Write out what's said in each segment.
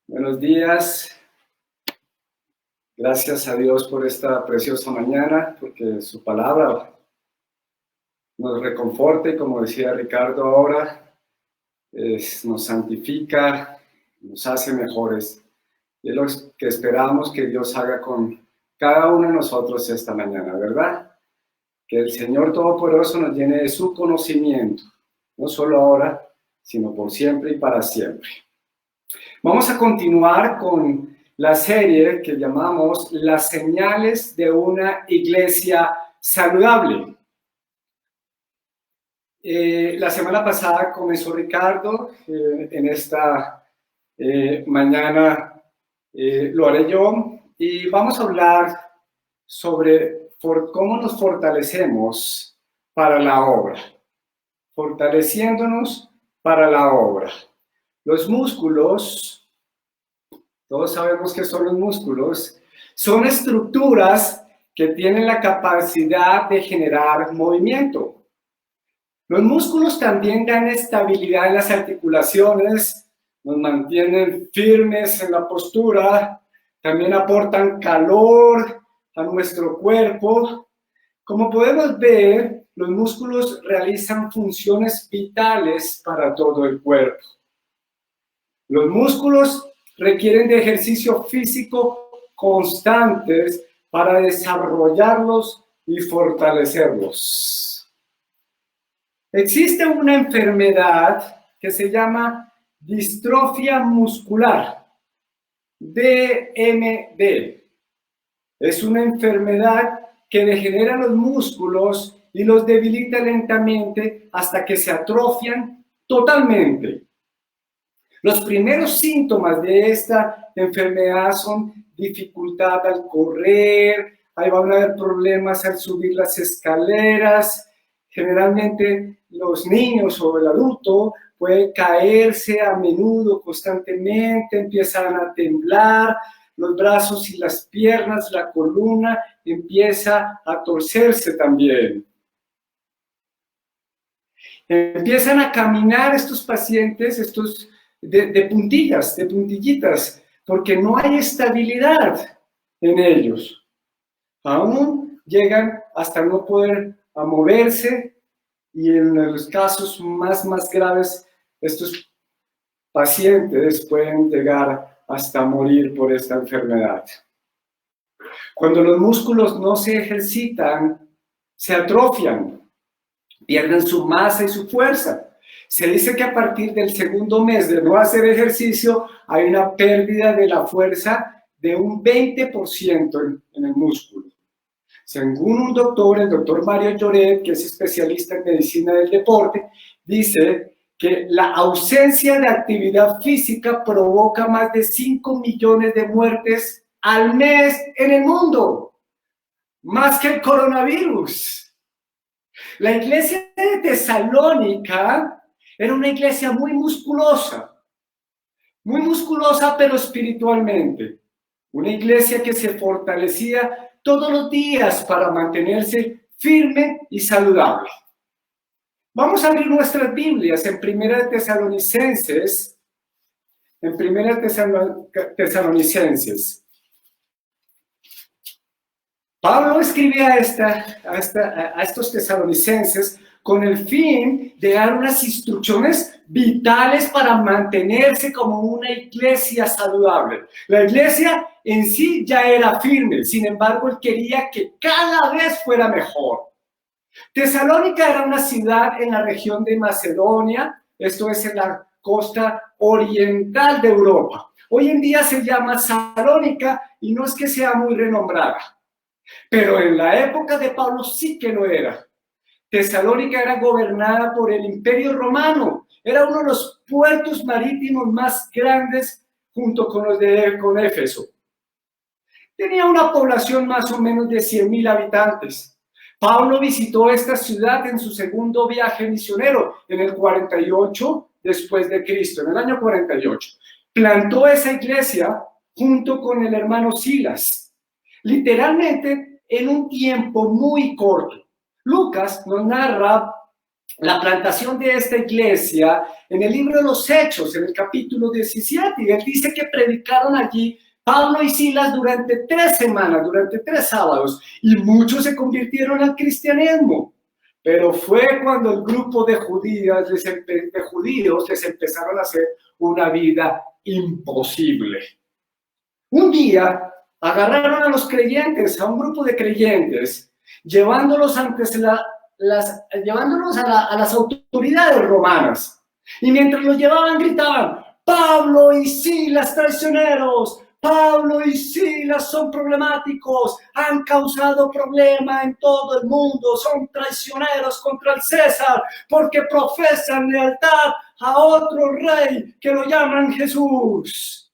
Buenos días. Gracias a Dios por esta preciosa mañana, porque su palabra nos reconforta y, como decía Ricardo ahora, nos santifica, nos hace mejores. Y es lo que esperamos que Dios haga con cada uno de nosotros esta mañana, ¿verdad? Que el Señor Todopoderoso nos llene de su conocimiento, no solo ahora, sino por siempre y para siempre. Vamos a continuar con la serie que llamamos Las señales de una iglesia saludable. La semana pasada comenzó Ricardo, en esta mañana lo haré yo, y vamos a hablar sobre cómo nos fortalecemos para la obra, fortaleciéndonos para la obra. Los músculos, todos sabemos qué son los músculos, son estructuras que tienen la capacidad de generar movimiento. Los músculos también dan estabilidad en las articulaciones, nos mantienen firmes en la postura, también aportan calor a nuestro cuerpo. Como podemos ver, los músculos realizan funciones vitales para todo el cuerpo. Los músculos requieren de ejercicio físico constantes para desarrollarlos y fortalecerlos. Existe una enfermedad que se llama distrofia muscular, DMD. Es una enfermedad que degenera los músculos y los debilita lentamente hasta que se atrofian totalmente. Los primeros síntomas de esta enfermedad son dificultad al correr, ahí van a haber problemas al subir las escaleras. Generalmente los niños o el adulto puede caerse a menudo, constantemente, empiezan a temblar, los brazos y las piernas, la columna empieza a torcerse también. Empiezan a caminar estos pacientes, de puntillitas, porque no hay estabilidad en ellos. Aún llegan hasta no poder moverse, y en los casos más graves, estos pacientes pueden llegar hasta morir por esta enfermedad. Cuando los músculos no se ejercitan, se atrofian, pierden su masa y su fuerza. Se dice que a partir del segundo mes de no hacer ejercicio hay una pérdida de la fuerza de un 20% en el músculo. Según un doctor, el doctor Mario Lloret, que es especialista en medicina del deporte, dice que la ausencia de actividad física provoca más de 5 millones de muertes al mes en el mundo, más que el coronavirus. La iglesia de Tesalónica era una iglesia muy musculosa pero espiritualmente. Una iglesia que se fortalecía todos los días para mantenerse firme y saludable. Vamos a abrir nuestras Biblias en Primera de Tesalonicenses. Pablo escribía a estos tesalonicenses con el fin de dar unas instrucciones vitales para mantenerse como una iglesia saludable. La iglesia en sí ya era firme, sin embargo, él quería que cada vez fuera mejor. Tesalónica era una ciudad en la región de Macedonia, esto es en la costa oriental de Europa. Hoy en día se llama Salónica y no es que sea muy renombrada, pero en la época de Pablo sí que lo era. Tesalónica era gobernada por el Imperio Romano, era uno de los puertos marítimos más grandes junto con los con Éfeso. Tenía una población más o menos de 100,000 habitantes. Pablo visitó esta ciudad en su segundo viaje misionero, en el 48 después de Cristo, en el año 48. Plantó esa iglesia junto con el hermano Silas, literalmente en un tiempo muy corto. Lucas nos narra la plantación de esta iglesia en el libro de los Hechos, en el capítulo 17. Y él dice que predicaron allí Pablo y Silas durante 3 semanas, durante 3 sábados, y muchos se convirtieron al cristianismo. Pero fue cuando el grupo de judíos les empezaron a hacer una vida imposible. Un día agarraron a los creyentes, a un grupo de creyentes, llevándolos a las autoridades romanas. Y mientras los llevaban, gritaban: Pablo y Silas traicioneros, Pablo y Silas son problemáticos, han causado problema en todo el mundo, son traicioneros contra el César, porque profesan lealtad a otro rey que lo llaman Jesús.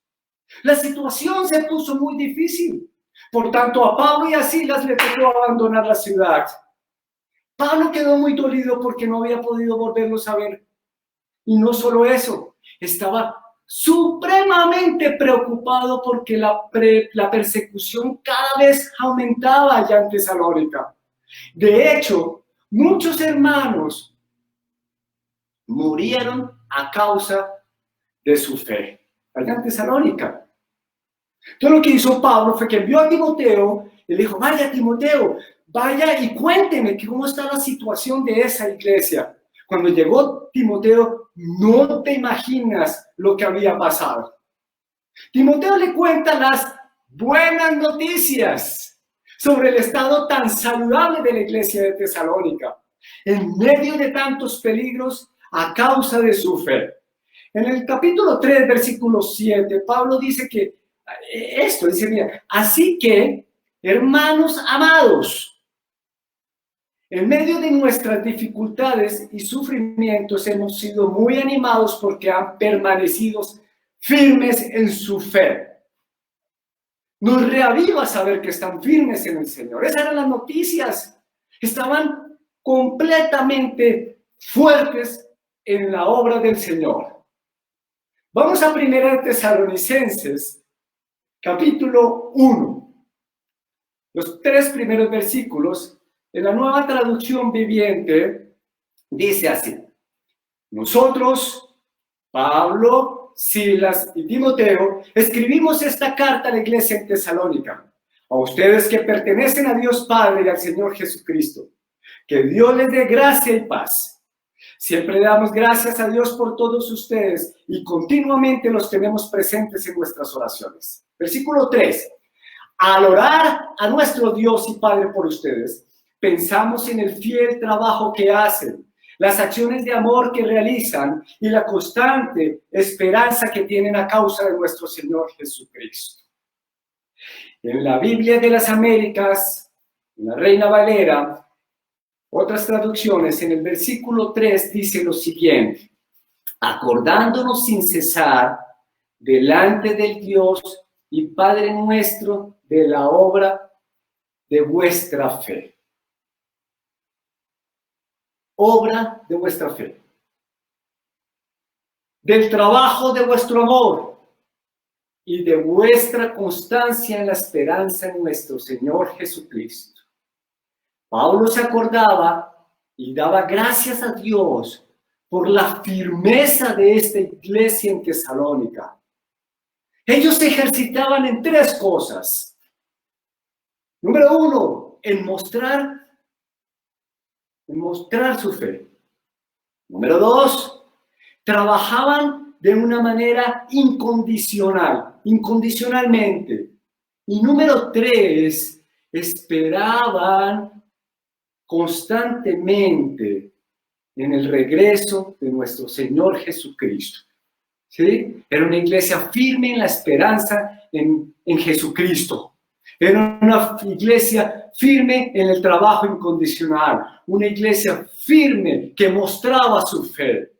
La situación se puso muy difícil. Por tanto, a Pablo y a Silas le tocó abandonar la ciudad. Pablo quedó muy dolido porque no había podido volverlos a ver. Y no solo eso, estaba supremamente preocupado porque la persecución cada vez aumentaba allá en Tesalónica. De hecho, muchos hermanos murieron a causa de su fe allá en Tesalónica. Entonces lo que hizo Pablo fue que envió a Timoteo y le dijo: vaya Timoteo, vaya y cuénteme cómo está la situación de esa iglesia. Cuando llegó Timoteo, no te imaginas lo que había pasado. Timoteo le cuenta las buenas noticias sobre el estado tan saludable de la iglesia de Tesalónica, en medio de tantos peligros a causa de su fe. En el capítulo 3, versículo 7, Pablo dice que dice: mira, así que, hermanos amados, en medio de nuestras dificultades y sufrimientos hemos sido muy animados porque han permanecido firmes en su fe. Nos reaviva saber que están firmes en el Señor. Esas eran las noticias. Estaban completamente fuertes en la obra del Señor. Vamos a 1 Tesalonicenses, capítulo 1. Los 3 primeros versículos. En la Nueva Traducción Viviente dice así: nosotros, Pablo, Silas y Timoteo, escribimos esta carta a la iglesia en Tesalónica, a ustedes que pertenecen a Dios Padre y al Señor Jesucristo. Que Dios les dé gracia y paz. Siempre damos gracias a Dios por todos ustedes y continuamente los tenemos presentes en nuestras oraciones. Versículo 3. Al orar a nuestro Dios y Padre por ustedes, pensamos en el fiel trabajo que hacen, las acciones de amor que realizan y la constante esperanza que tienen a causa de nuestro Señor Jesucristo. En la Biblia de las Américas, en la Reina Valera, otras traducciones, en el versículo 3 dice lo siguiente: acordándonos sin cesar delante del Dios y Padre nuestro de la obra de vuestra fe. Obra de vuestra fe, del trabajo de vuestro amor y de vuestra constancia en la esperanza en nuestro Señor Jesucristo. Pablo se acordaba y daba gracias a Dios por la firmeza de esta iglesia en Tesalónica. Ellos se ejercitaban en 3 cosas. Número 1, en mostrar su fe. Número 2, trabajaban de una manera incondicionalmente. Y número 3, esperaban constantemente en el regreso de nuestro Señor Jesucristo. ¿Sí? Era una iglesia firme en la esperanza en Jesucristo. Era una iglesia firme en el trabajo incondicional, una iglesia firme que mostraba su fe.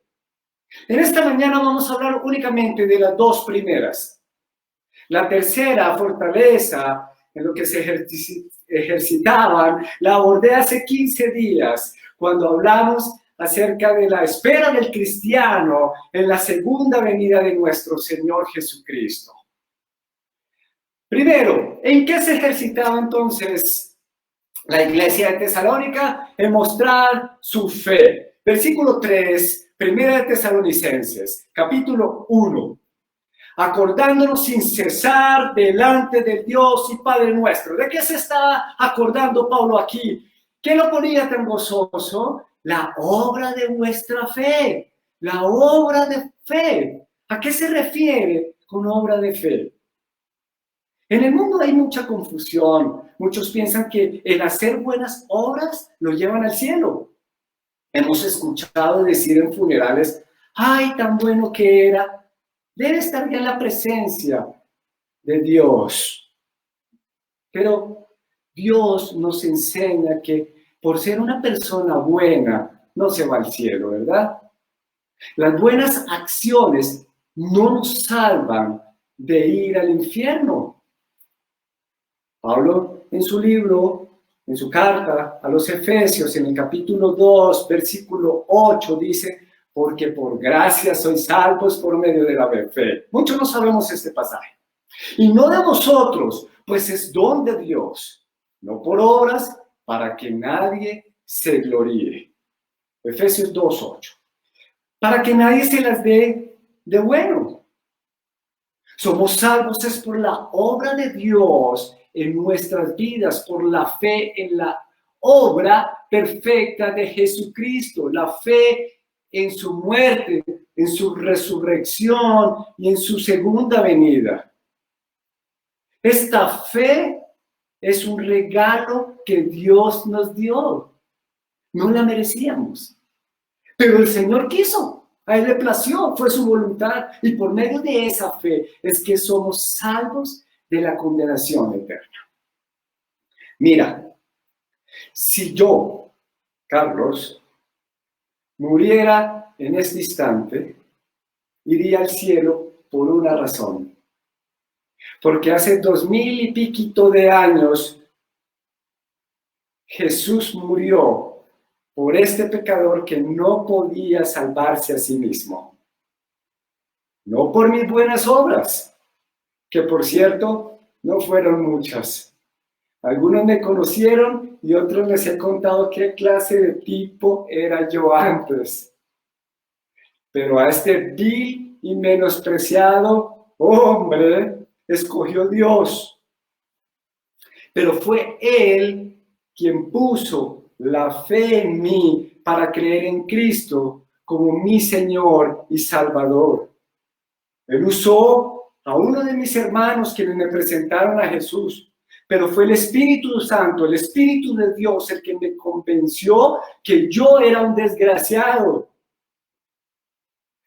En esta mañana vamos a hablar únicamente de las 2 primeras. La tercera, fortaleza, en lo que se ejercitaban, la abordé hace 15 días, cuando hablamos acerca de la espera del cristiano en la segunda venida de nuestro Señor Jesucristo. Primero, ¿en qué se ejercitaba entonces la iglesia de Tesalónica? En mostrar su fe. Versículo 3, Primera de Tesalonicenses, capítulo 1. Acordándonos sin cesar delante del Dios y Padre nuestro. ¿De qué se está acordando Pablo aquí? ¿Qué lo ponía tan gozoso? La obra de vuestra fe. La obra de fe. ¿A qué se refiere con obra de fe? En el mundo hay mucha confusión. Muchos piensan que el hacer buenas obras lo llevan al cielo. Hemos escuchado decir en funerales, ¡ay, tan bueno que era! Debe estar ya en la presencia de Dios. Pero Dios nos enseña que por ser una persona buena no se va al cielo, ¿verdad? Las buenas acciones no nos salvan de ir al infierno. Pablo en su libro, en su carta a los Efesios, en el capítulo 2, versículo 8, dice, porque por gracia sois salvos por medio de la fe. Muchos no sabemos este pasaje. Y no de vosotros, pues es don de Dios, no por obras, para que nadie se gloríe. Efesios 2:8. Para que nadie se las dé de bueno. Somos salvos es por la obra de Dios en nuestras vidas, por la fe en la obra perfecta de Jesucristo, la fe en su muerte, en su resurrección y en su segunda venida. Esta fe es un regalo que Dios nos dio. No la merecíamos, pero el Señor quiso. A Él le plació, fue su voluntad, y por medio de esa fe es que somos salvos de la condenación eterna. Mira, si yo, Carlos, muriera en este instante, iría al cielo por una razón. Porque hace 2000 y piquito de años, Jesús murió por este pecador que no podía salvarse a sí mismo. No por mis buenas obras, que por cierto no fueron muchas. Algunos me conocieron y otros les he contado qué clase de tipo era yo antes. Pero a este vil y menospreciado hombre escogió Dios. Pero fue Él quien puso la fe en mí para creer en Cristo como mi Señor y Salvador. Él usó a uno de mis hermanos quienes me presentaron a Jesús, pero fue el Espíritu Santo, el Espíritu de Dios, el que me convenció que yo era un desgraciado.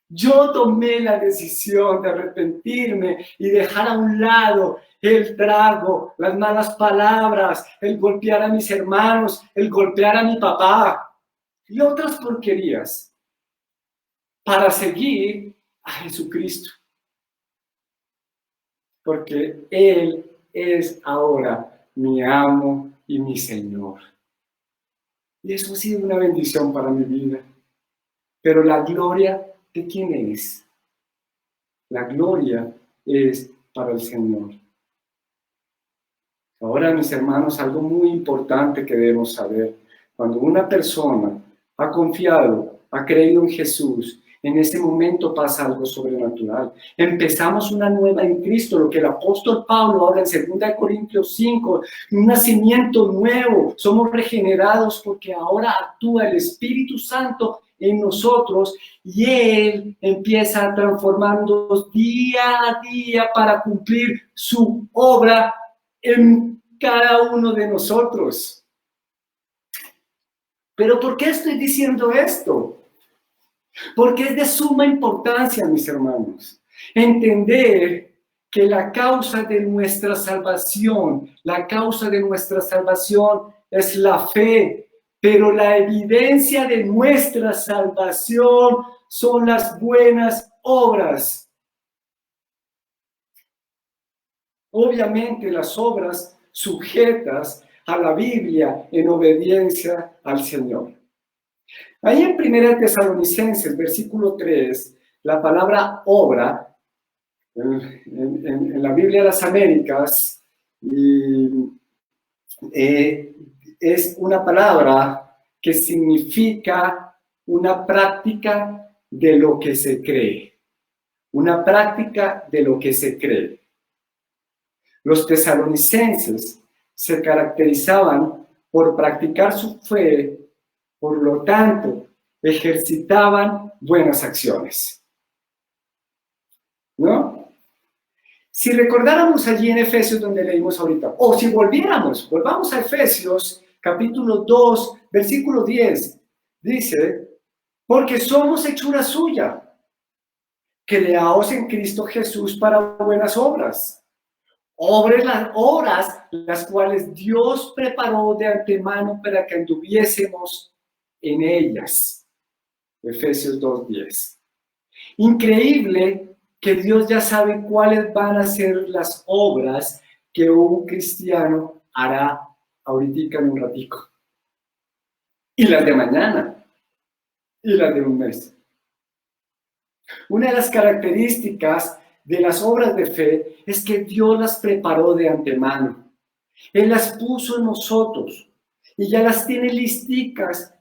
Yo tomé la decisión de arrepentirme y dejar a un lado el trago, las malas palabras, el golpear a mis hermanos, el golpear a mi papá y otras porquerías para seguir a Jesucristo. Porque Él es ahora mi amo y mi Señor. Y eso ha sido una bendición para mi vida. Pero la gloria, ¿de quién es? La gloria es para el Señor. Ahora, mis hermanos, algo muy importante que debemos saber. Cuando una persona ha confiado, ha creído en Jesús, en ese momento pasa algo sobrenatural. Empezamos una nueva en Cristo, lo que el apóstol Pablo habla en 2 Corintios 5, un nacimiento nuevo. Somos regenerados porque ahora actúa el Espíritu Santo en nosotros y Él empieza a transformarnos día a día para cumplir su obra en cada uno de nosotros. ¿Pero por qué estoy diciendo esto? Porque es de suma importancia, mis hermanos, entender que la causa de nuestra salvación es la fe, pero la evidencia de nuestra salvación son las buenas obras. Obviamente las obras sujetas a la Biblia en obediencia al Señor. Ahí en 1 Tesalonicenses, versículo 3, la palabra obra, en la Biblia de las Américas, es una palabra que significa una práctica de lo que se cree. Una práctica de lo que se cree. Los tesalonicenses se caracterizaban por practicar su fe, por lo tanto, ejercitaban buenas acciones. ¿No? Si recordáramos allí en Efesios donde leímos ahorita, o si volvamos a Efesios capítulo 2, versículo 10, dice, porque somos hechura suya, creados en Cristo Jesús para buenas obras. Obras las cuales Dios preparó de antemano para que anduviésemos en ellas. Efesios 2:10. Increíble que Dios ya sabe cuáles van a ser las obras que un cristiano hará ahorita en un ratico. Y las de mañana. Y las de un mes. Una de las características de las obras de fe es que Dios las preparó de antemano. Él las puso en nosotros y ya las tiene listicas,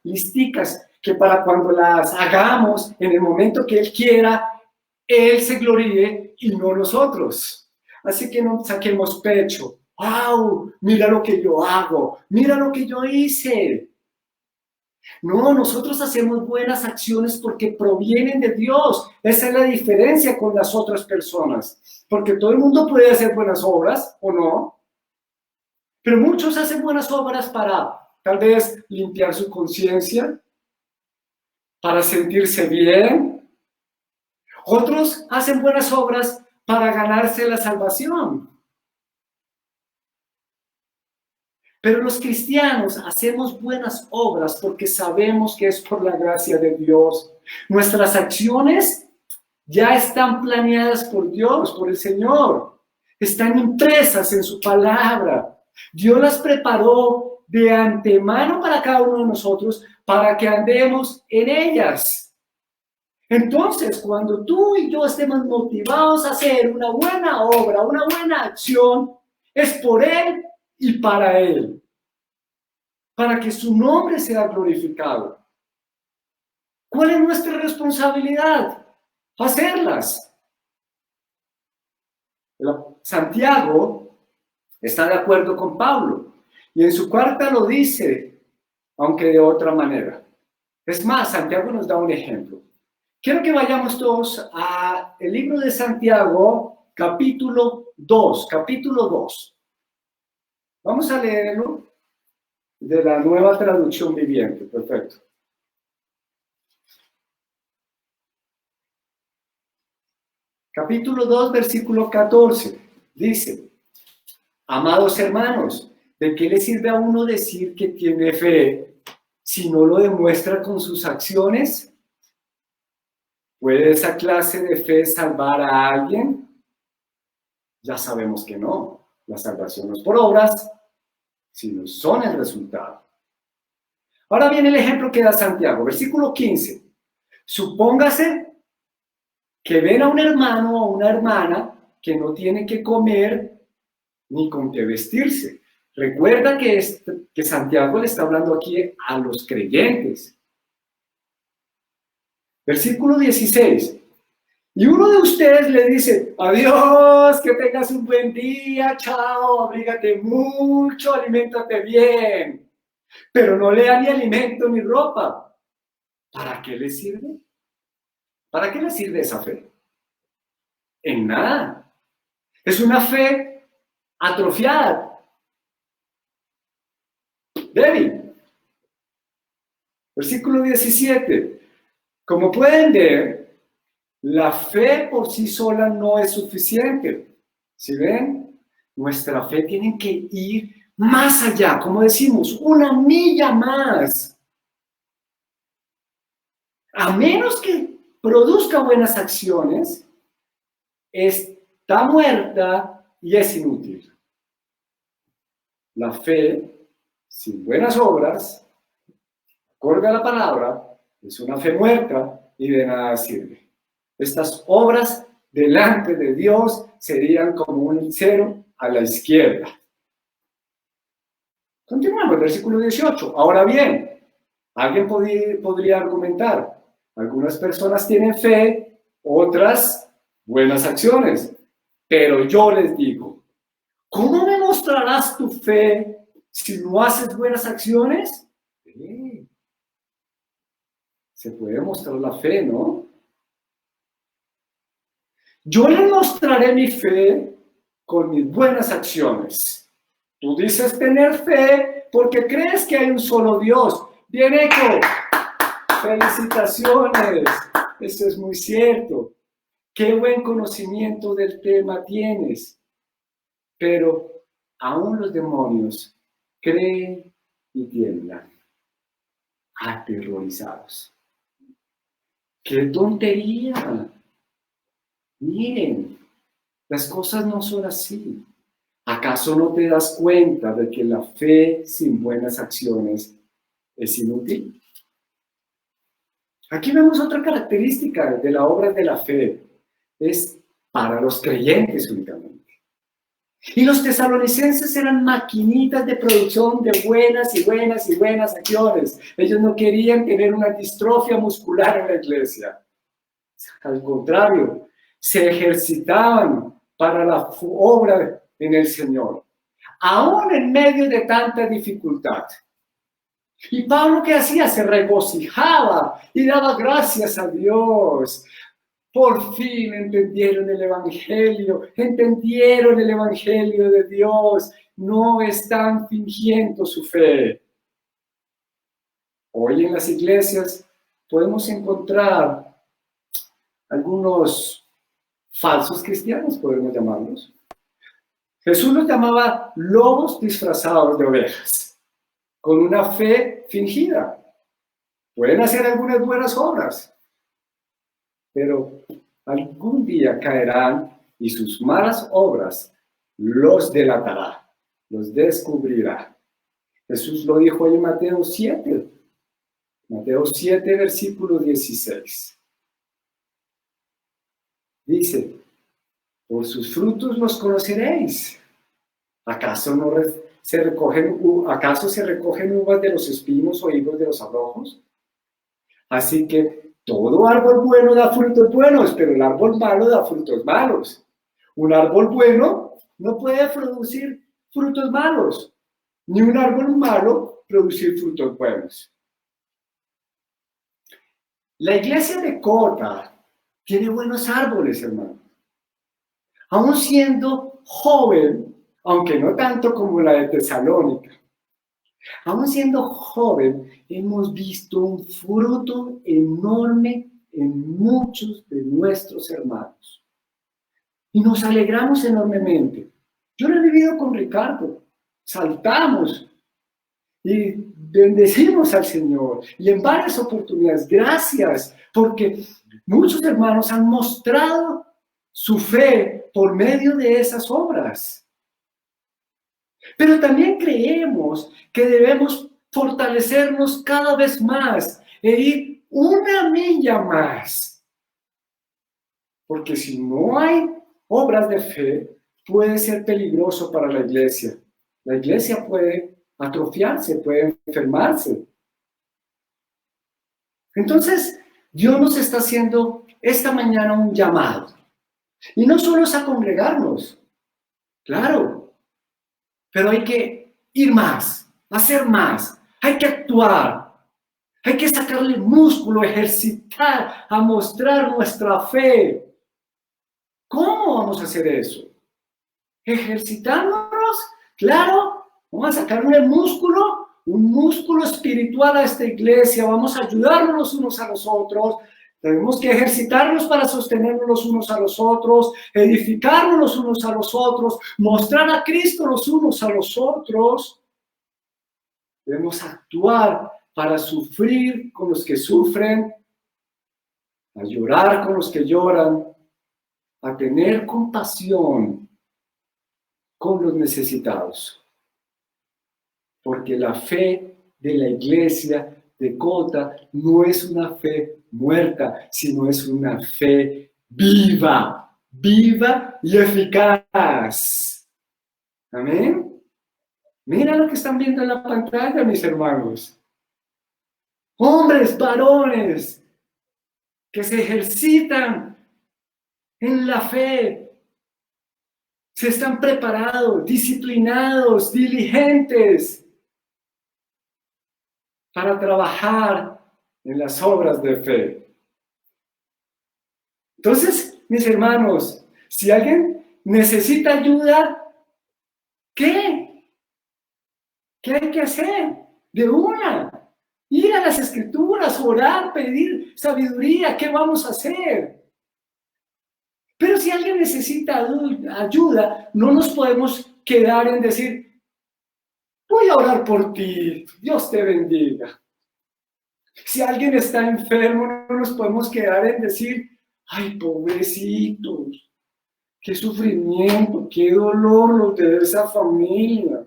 que para cuando las hagamos en el momento que Él quiera, Él se gloríe y no nosotros. Así que no saquemos pecho. ¡Wow! Mira lo que yo hago, mira lo que yo hice. No, nosotros hacemos buenas acciones porque provienen de Dios. Esa es la diferencia con las otras personas. Porque todo el mundo puede hacer buenas obras, ¿o no? Pero muchos hacen buenas obras para, tal vez, limpiar su conciencia, para sentirse bien. Otros hacen buenas obras para ganarse la salvación. Pero los cristianos hacemos buenas obras porque sabemos que es por la gracia de Dios. Nuestras acciones ya están planeadas por Dios, por el Señor. Están impresas en su palabra. Dios las preparó de antemano para cada uno de nosotros para que andemos en ellas. Entonces, cuando tú y yo estemos motivados a hacer una buena obra, una buena acción, es por Él y para Él, para que su nombre sea glorificado. ¿Cuál es nuestra responsabilidad? Hacerlas. Santiago está de acuerdo con Pablo y en su carta lo dice, aunque de otra manera. Es más, Santiago nos da un ejemplo. Quiero que vayamos todos al libro de Santiago, capítulo 2. Vamos a leerlo de la Nueva Traducción Viviente. Perfecto. Capítulo 2, versículo 14. Dice, amados hermanos, ¿de qué le sirve a uno decir que tiene fe si no lo demuestra con sus acciones? ¿Puede esa clase de fe salvar a alguien? Ya sabemos que no. La salvación no es por obras, sino son el resultado. Ahora viene el ejemplo que da Santiago, versículo 15. Supóngase que ven a un hermano o una hermana que no tiene que comer ni con qué vestirse. Recuerda que Santiago le está hablando aquí a los creyentes. Versículo 16. Y uno de ustedes le dice, adiós, que tengas un buen día, chao, abrígate mucho, aliméntate bien. Pero no le da ni alimento ni ropa. ¿Para qué le sirve? ¿Para qué le sirve esa fe? En nada. Es una fe atrofiada, débil. Versículo 17. Como pueden ver, la fe por sí sola no es suficiente. ¿Sí ven? Nuestra fe tiene que ir más allá, como decimos, una milla más. A menos que produzca buenas acciones, está muerta y es inútil. La fe, sin buenas obras, acorde a la palabra, es una fe muerta y de nada sirve. Estas obras delante de Dios serían como un cero a la izquierda. Continuamos, versículo 18. Ahora bien, Alguien podría argumentar, algunas personas tienen fe, otras buenas acciones, pero yo les digo, ¿cómo me mostrarás tu fe si no haces buenas acciones? Se puede mostrar la fe, ¿no? Yo le mostraré mi fe con mis buenas acciones. Tú dices tener fe porque crees que hay un solo Dios. Bien hecho. Felicitaciones. Eso es muy cierto. Qué buen conocimiento del tema tienes. Pero aún los demonios creen y tiemblan, aterrorizados. ¡Qué tontería! Miren, las cosas no son así. ¿Acaso no te das cuenta de que la fe sin buenas acciones es inútil? Aquí vemos otra característica de la obra de la fe. Es para los creyentes únicamente. Y los tesalonicenses eran maquinitas de producción de buenas y buenas y buenas acciones. Ellos no querían tener una distrofia muscular en la iglesia. Al contrario, se ejercitaban para la obra en el Señor, aún en medio de tanta dificultad. Y Pablo, ¿qué hacía? Se regocijaba y daba gracias a Dios. Por fin entendieron el Evangelio de Dios. No están fingiendo su fe. Hoy en las iglesias podemos encontrar algunos falsos cristianos, podemos llamarlos. Jesús los llamaba lobos disfrazados de ovejas, con una fe fingida. Pueden hacer algunas buenas obras, pero algún día caerán y sus malas obras los delatará, los descubrirá. Jesús lo dijo ahí en Mateo 7, versículo 16. Dice, por sus frutos los conoceréis. ¿Acaso se recogen uvas de los espinos o higos de los abrojos? Así que todo árbol bueno da frutos buenos, pero el árbol malo da frutos malos. Un árbol bueno no puede producir frutos malos, ni un árbol malo producir frutos buenos. La iglesia de Cota tiene buenos árboles, hermano. Aún siendo joven, aunque no tanto como la de Tesalónica, aún siendo joven, hemos visto un fruto enorme en muchos de nuestros hermanos. Y nos alegramos enormemente. Yo lo he vivido con Ricardo. Saltamos y bendecimos al Señor. Y en varias oportunidades, gracias, porque muchos hermanos han mostrado su fe por medio de esas obras. Pero también creemos que debemos fortalecernos cada vez más e ir una milla más. Porque si no hay obras de fe, puede ser peligroso para la iglesia. La iglesia puede atrofiarse, puede enfermarse. Entonces, Dios nos está haciendo esta mañana un llamado. Y no solo es a congregarnos, claro, pero hay que ir más, hacer más, hay que actuar, hay que sacarle músculo, ejercitar, a mostrar nuestra fe. ¿Cómo vamos a hacer eso? ¿Ejercitándonos? Claro, vamos a sacarle músculo, un músculo espiritual a esta iglesia, vamos a ayudarnos los unos a los otros. Tenemos que ejercitarnos para sostenernos los unos a los otros, edificarnos los unos a los otros, mostrar a Cristo los unos a los otros. Debemos actuar para sufrir con los que sufren, a llorar con los que lloran, a tener compasión con los necesitados. Porque la fe de la iglesia de Cota no es una fe muerta, sino es una fe viva, viva y eficaz. Amén. Mira lo que están viendo en la pantalla, mis hermanos. Hombres, varones, que se ejercitan en la fe, se están preparados, disciplinados, diligentes para trabajar en las obras de fe. Entonces, mis hermanos, si alguien necesita ayuda, ¿qué? ¿Qué hay que hacer? De una. Ir a las Escrituras, orar, pedir sabiduría. ¿Qué vamos a hacer? Pero si alguien necesita ayuda, no nos podemos quedar en decir, voy a orar por ti, Dios te bendiga. Si alguien está enfermo, no nos podemos quedar en decir, ay, pobrecitos, qué sufrimiento, qué dolor los de esa familia.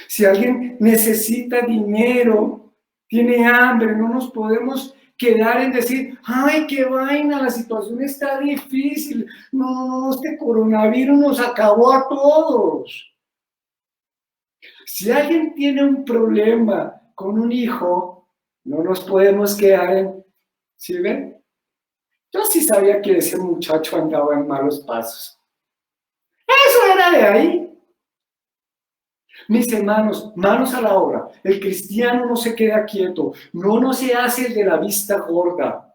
Si alguien necesita dinero, tiene hambre, no nos podemos quedar en decir, ay, qué vaina, la situación está difícil. No, este coronavirus nos acabó a todos. Si alguien tiene un problema con un hijo, no nos podemos quedar en, ¿sí ven? Yo sí sabía que ese muchacho andaba en malos pasos. Eso era de ahí. Mis hermanos, manos a la obra. El cristiano no se queda quieto, no se hace el de la vista gorda.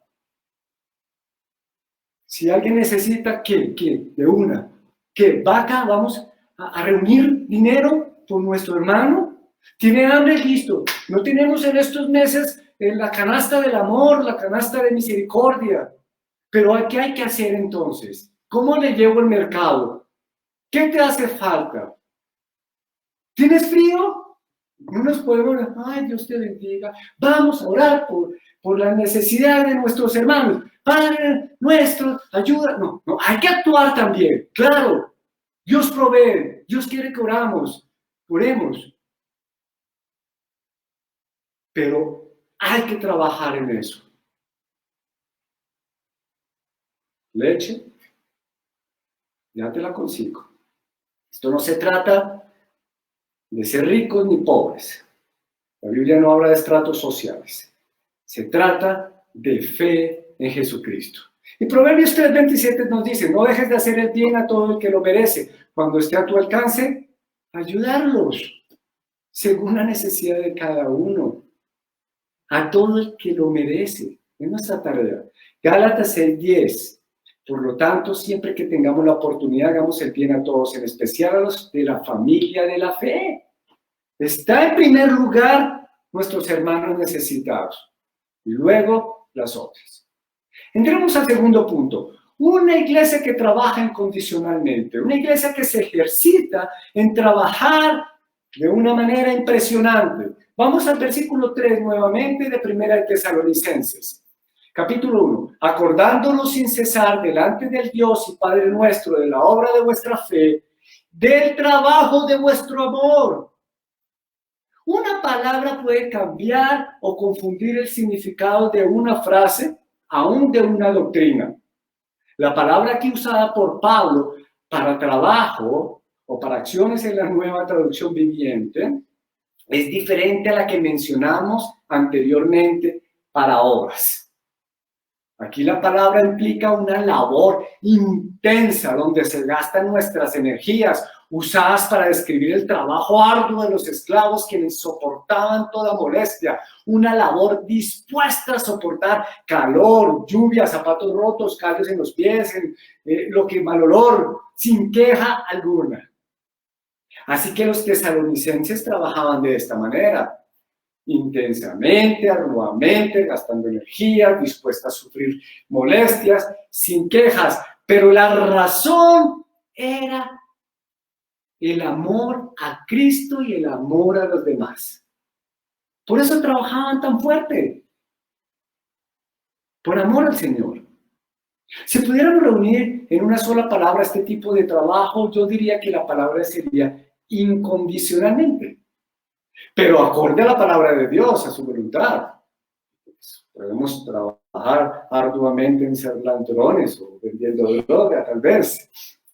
Si alguien necesita, ¿qué? De una. ¿Qué? ¿Vaca? Vamos a reunir dinero por nuestro hermano. ¿Tiene hambre? Listo. No tenemos en estos meses la canasta del amor, la canasta de misericordia. Pero ¿qué hay que hacer entonces? ¿Cómo le llevo el mercado? ¿Qué te hace falta? ¿Tienes frío? No nos podemos, ay, Dios te bendiga. Vamos a orar por la necesidad de nuestros hermanos. Padre nuestro, ayuda. No, hay que actuar también. Claro, Dios provee, Dios quiere que oremos. Pero hay que trabajar en eso. Leche, ya te la consigo. Esto no se trata de ser ricos ni pobres. La Biblia no habla de estratos sociales. Se trata de fe en Jesucristo. Y Proverbios 3:27 nos dice, no dejes de hacer el bien a todo el que lo merece. Cuando esté a tu alcance, ayudarlos, según la necesidad de cada uno. A todo el que lo merece. Es nuestra tarea. Gálatas 6:10. Por lo tanto, siempre que tengamos la oportunidad, hagamos el bien a todos, en especial a los de la familia de la fe. Está en primer lugar nuestros hermanos necesitados y luego las otras. Entremos al segundo punto. Una iglesia que trabaja incondicionalmente, una iglesia que se ejercita en trabajar de una manera impresionante. Vamos al versículo 3 nuevamente de Primera de Tesalonicenses. Capítulo 1. Acordándonos sin cesar delante del Dios y Padre nuestro de la obra de vuestra fe, del trabajo de vuestro amor. Una palabra puede cambiar o confundir el significado de una frase, aún de una doctrina. La palabra aquí usada por Pablo para trabajo o para acciones en la Nueva Traducción Viviente es diferente a la que mencionamos anteriormente para obras. Aquí la palabra implica una labor intensa donde se gastan nuestras energías usadas para describir el trabajo arduo de los esclavos quienes soportaban toda molestia, una labor dispuesta a soportar calor, lluvia, zapatos rotos, callos en los pies, lo que mal olor, sin queja alguna. Así que los tesalonicenses trabajaban de esta manera. Intensamente, arduamente, gastando energía, dispuesta a sufrir molestias, sin quejas, pero la razón era el amor a Cristo y el amor a los demás. Por eso trabajaban tan fuerte, por amor al Señor. Si pudiéramos reunir en una sola palabra este tipo de trabajo, yo diría que la palabra sería incondicionalmente. Pero acorde a la palabra de Dios, a su voluntad. Podemos trabajar arduamente en ser ladrones o vendiendo droga, tal vez.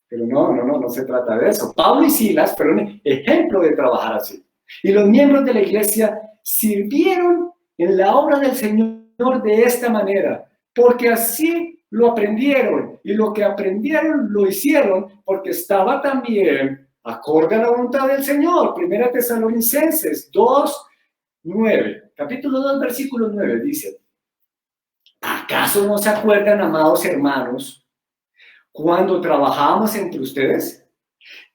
Pero no se trata de eso. Pablo y Silas fueron ejemplo de trabajar así. Y los miembros de la iglesia sirvieron en la obra del Señor de esta manera, porque así lo aprendieron, y lo que aprendieron lo hicieron porque estaba también acorde a la voluntad del Señor. Primera Tesalonicenses 2:9, capítulo 2, versículo 9, dice: ¿acaso no se acuerdan, amados hermanos, cuando trabajábamos entre ustedes?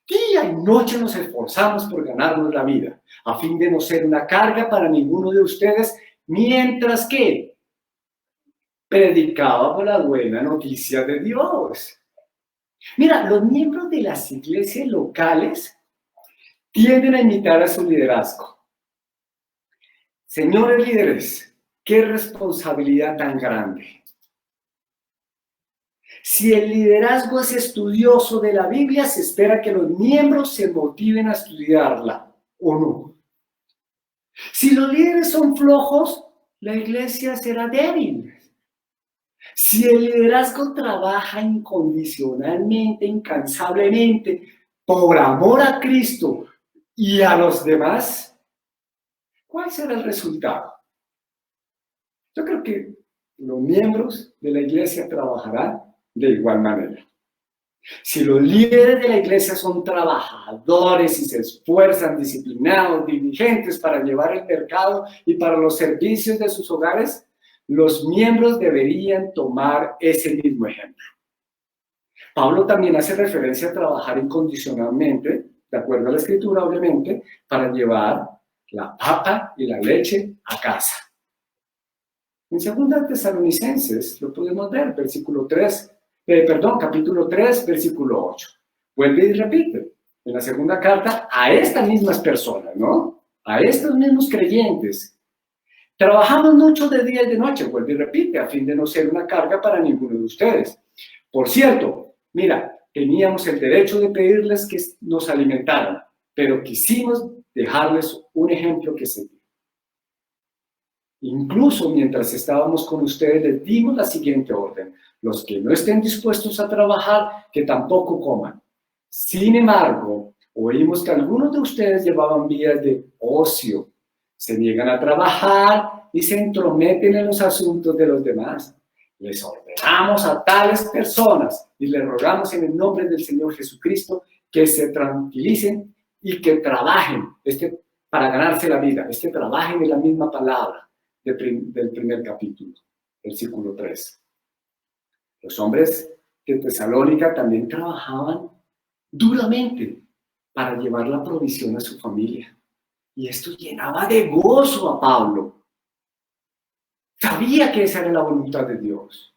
Día y noche nos esforzamos por ganarnos la vida, a fin de no ser una carga para ninguno de ustedes, mientras que predicábamos la buena noticia de Dios. Mira, los miembros de las iglesias locales tienden a imitar a su liderazgo. Señores líderes, qué responsabilidad tan grande. Si el liderazgo es estudioso de la Biblia, se espera que los miembros se motiven a estudiarla, ¿o no? Si los líderes son flojos, la iglesia será débil. Si el liderazgo trabaja incondicionalmente, incansablemente, por amor a Cristo y a los demás, ¿cuál será el resultado? Yo creo que los miembros de la iglesia trabajarán de igual manera. Si los líderes de la iglesia son trabajadores y se esfuerzan, disciplinados, diligentes para llevar el mercado y para los servicios de sus hogares, los miembros deberían tomar ese mismo ejemplo. Pablo también hace referencia a trabajar incondicionalmente, de acuerdo a la Escritura, obviamente, para llevar la papa y la leche a casa. En 2 Tesalonicenses lo podemos ver, capítulo 3, versículo 8. Vuelve y repite, en la segunda carta a estas mismas personas, ¿no? A estos mismos creyentes. Trabajamos mucho de día y de noche, vuelve y repite, a fin de no ser una carga para ninguno de ustedes. Por cierto, mira, teníamos el derecho de pedirles que nos alimentaran, pero quisimos dejarles un ejemplo que seguir. Incluso mientras estábamos con ustedes, les dimos la siguiente orden: los que no estén dispuestos a trabajar, que tampoco coman. Sin embargo, oímos que algunos de ustedes llevaban vidas de ocio, se niegan a trabajar y se entrometen en los asuntos de los demás. Les ordenamos a tales personas y les rogamos en el nombre del Señor Jesucristo que se tranquilicen y que trabajen para ganarse la vida. Trabajen en la misma palabra del primer capítulo, versículo 3. Los hombres de Tesalónica también trabajaban duramente para llevar la provisión a su familia. Y esto llenaba de gozo a Pablo. Sabía que esa era la voluntad de Dios.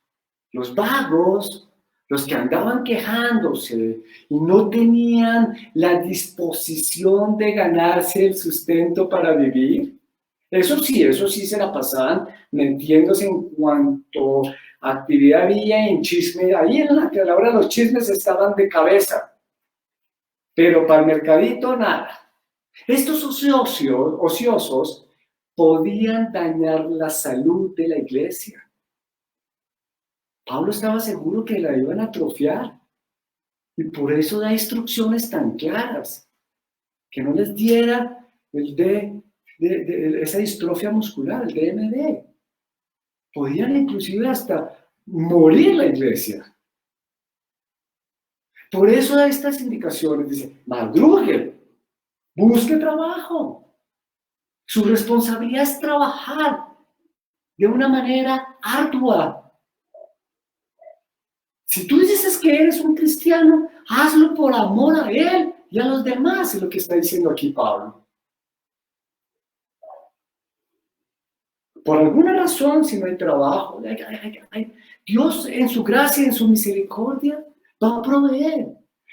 Los vagos, los que andaban quejándose y no tenían la disposición de ganarse el sustento para vivir, eso sí se la pasaban metiéndose en cuanto actividad había en chisme. Ahí en la hora los chismes estaban de cabeza. Pero para el mercadito, nada. Estos ociosos podían dañar la salud de la iglesia. Pablo estaba seguro que la iban a atrofiar. Y por eso da instrucciones tan claras. Que no les diera esa distrofia muscular, el DMD. Podían inclusive hasta morir la iglesia. Por eso da estas indicaciones. Dice, madrugue, busque trabajo. Su responsabilidad es trabajar de una manera ardua. Si tú dices que eres un cristiano, hazlo por amor a él y a los demás, es lo que está diciendo aquí Pablo. Por alguna razón, si no hay trabajo, Dios en su gracia, en su misericordia, va a proveer.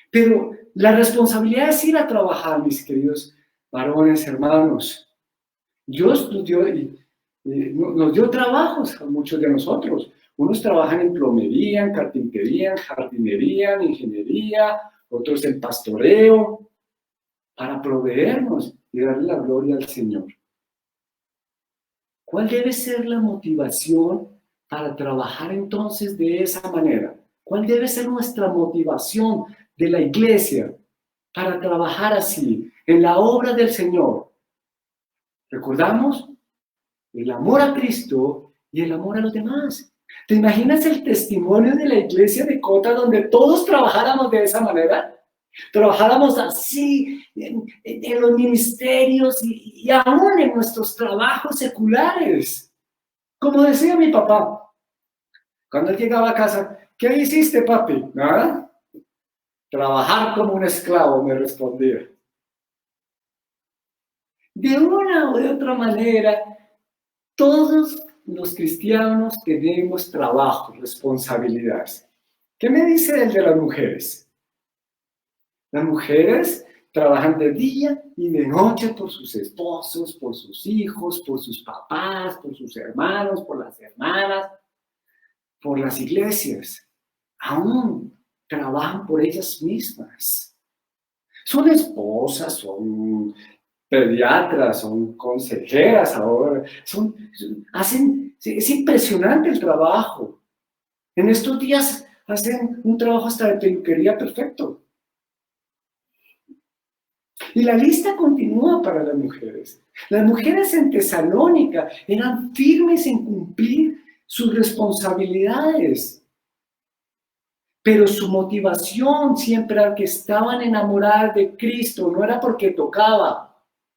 Pero la responsabilidad es ir a trabajar, mis queridos varones, hermanos. Dios nos dio trabajos a muchos de nosotros. Unos trabajan en plomería, en carpintería, en jardinería, en ingeniería, otros en pastoreo, para proveernos y darle la gloria al Señor. ¿Cuál debe ser la motivación para trabajar entonces de esa manera? ¿Cuál debe ser nuestra motivación de la iglesia para trabajar así, en la obra del Señor? Recordamos el amor a Cristo y el amor a los demás. ¿Te imaginas el testimonio de la iglesia de Cota donde todos trabajáramos de esa manera? Trabajáramos así en los ministerios y aún en nuestros trabajos seculares. Como decía mi papá, cuando él llegaba a casa, ¿qué hiciste, papi? Nada. Trabajar como un esclavo, me respondía. De una o de otra manera, todos los cristianos tenemos trabajo, responsabilidades. ¿Qué me dice el de las mujeres? Las mujeres trabajan de día y de noche por sus esposos, por sus hijos, por sus papás, por sus hermanos, por las hermanas, por las iglesias. Aún trabajan por ellas mismas. Son esposas, son pediatras, son consejeras ahora, es impresionante el trabajo. En estos días hacen un trabajo hasta de peluquería perfecto. Y la lista continúa para las mujeres. Las mujeres en Tesalónica eran firmes en cumplir sus responsabilidades. Pero su motivación siempre era que estaban enamoradas de Cristo, no era porque tocaba.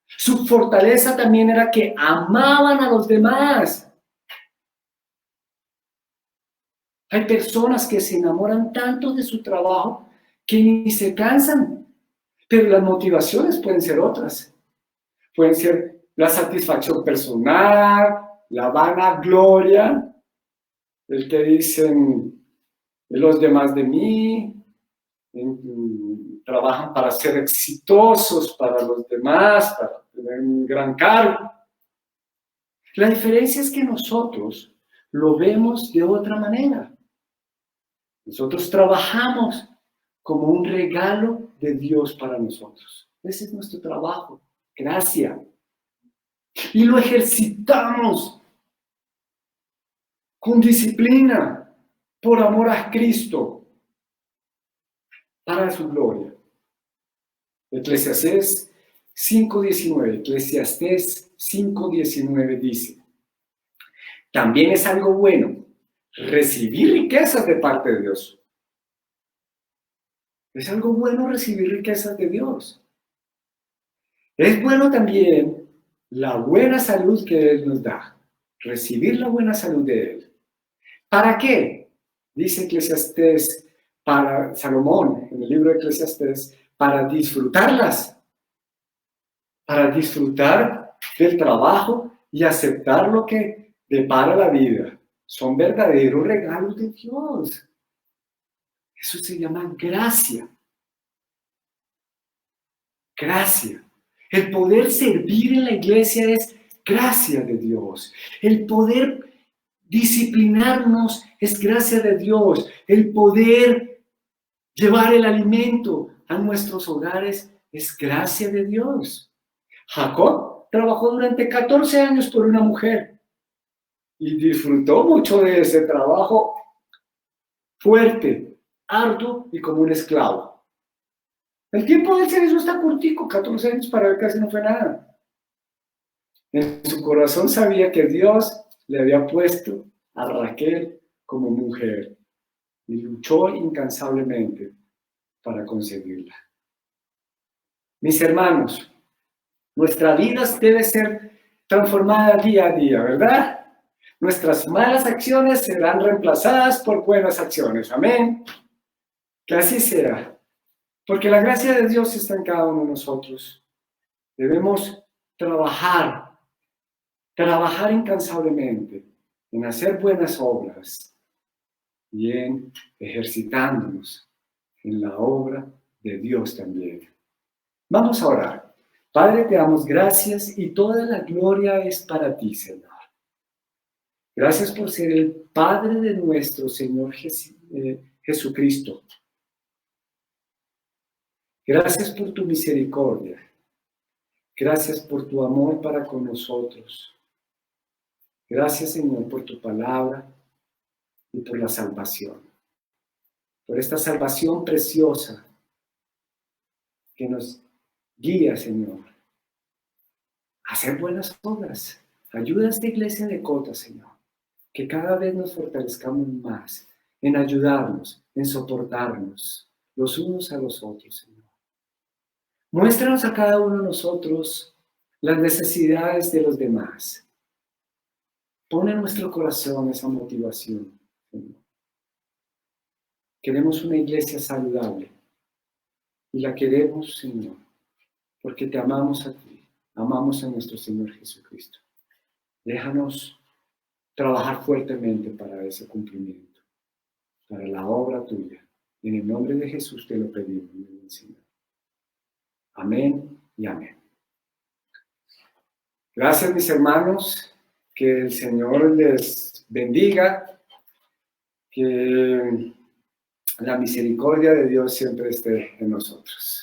Su fortaleza también era que amaban a los demás. Hay personas que se enamoran tanto de su trabajo que ni se cansan, pero las motivaciones pueden ser otras. Pueden ser la satisfacción personal, la vanagloria, el que dicen los demás de mí, trabajan para ser exitosos para los demás, para tener un gran cargo. La diferencia es que nosotros lo vemos de otra manera. Nosotros trabajamos como un regalo de Dios para nosotros. Ese es nuestro trabajo, gracia. Y lo ejercitamos con disciplina, por amor a Cristo, para su gloria. Eclesiastés 5:19, Eclesiastés 5:19 dice, también es algo bueno recibir riquezas de parte de Dios. Es algo bueno recibir riquezas de Dios. Es bueno también la buena salud que Él nos da, recibir la buena salud de Él. ¿Para qué? Dice Eclesiastés, para Salomón, en el libro de Eclesiastés, para disfrutarlas, para disfrutar del trabajo y aceptar lo que depara la vida. Son verdaderos regalos de Dios. Eso se llama gracia. Gracia. El poder servir en la iglesia es gracia de Dios. El poder disciplinarnos es gracia de Dios. El poder llevar el alimento a nuestros hogares es gracia de Dios. Jacob trabajó durante 14 años por una mujer y disfrutó mucho de ese trabajo fuerte, arduo y como un esclavo. El tiempo del servicio está cortico, 14 años para él casi no fue nada. En su corazón sabía que Dios le había puesto a Raquel como mujer y luchó incansablemente para conseguirla. Mis hermanos, nuestra vida debe ser transformada día a día, ¿verdad? Nuestras malas acciones serán reemplazadas por buenas acciones. Amén. Que así sea. Porque la gracia de Dios está en cada uno de nosotros. Debemos trabajar incansablemente en hacer buenas obras y en ejercitándonos en la obra de Dios también. Vamos a orar. Padre, te damos gracias y toda la gloria es para ti, Señor. Gracias por ser el Padre de nuestro Señor Jesucristo. Gracias por tu misericordia. Gracias por tu amor para con nosotros. Gracias, Señor, por tu palabra y por la salvación. Por esta salvación preciosa que nos guía, Señor, a hacer buenas obras, Ayuda a esta iglesia de Cota, Señor, que cada vez nos fortalezcamos más en ayudarnos, en soportarnos los unos a los otros, Señor. Muéstranos a cada uno de nosotros las necesidades de los demás. Pon en nuestro corazón esa motivación, Señor. Queremos una iglesia saludable y la queremos, Señor, porque te amamos a ti, amamos a nuestro Señor Jesucristo. Déjanos trabajar fuertemente para ese cumplimiento, para la obra tuya. En el nombre de Jesús te lo pedimos, mi buen Señor. Amén y amén. Gracias, mis hermanos. Que el Señor les bendiga. Que la misericordia de Dios siempre esté en nosotros.